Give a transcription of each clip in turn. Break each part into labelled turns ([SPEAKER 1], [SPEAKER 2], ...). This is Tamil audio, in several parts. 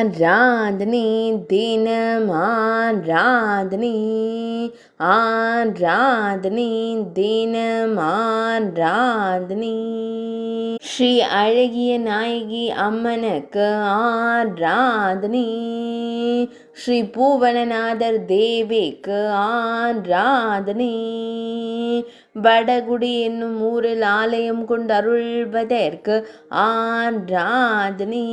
[SPEAKER 1] ஆராதனை தினம் ஆராதனை ஆராதனை தினம் ஆராதனை ஸ்ரீ அழகிய நாயகி அம்மனுக்கு ஆராதனை ஸ்ரீ பூவனநாதர் தேவிக்கு ஆராதனை வடகுடி என்னும் ஊரில் ஆலயம் கொண்டு அருள்வதற்கு ஆராதனை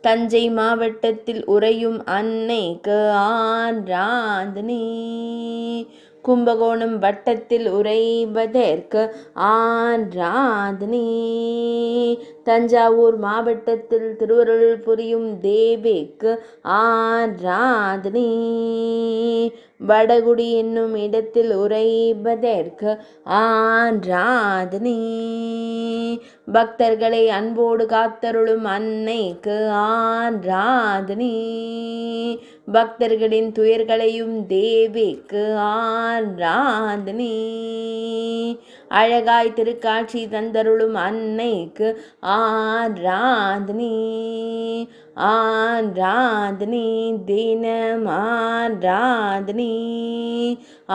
[SPEAKER 1] தஞ்சை மாவட்டத்தில் உறையும் அன்னைக்கு ஆராதனை கும்பகோணம் வட்டத்தில் உறைவதற்கு ஆராதனை தஞ்சாவூர் மாவட்டத்தில் திருவருள் புரியும் தேவிக்கு ஆராதனை வடகுடி என்னும் இடத்தில் உறைவதற்கு ஆராதனை பக்தர்களை அன்போடு காத்தருளும் அன்னைக்கு ஆராதனை பக்தர்களின் துயர்களையும் தேவிக்கு ஆராதனை அழகாய் திருக்காட்சி தந்தருளும் அன்னைக்கு ஆராதனை ஆராதனை தினம் ஆராதனை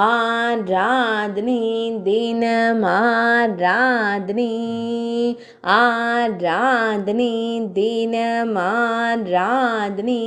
[SPEAKER 1] ஆராதனை தினம் ஆராதனை ஆராதனை தினம் ஆராதனை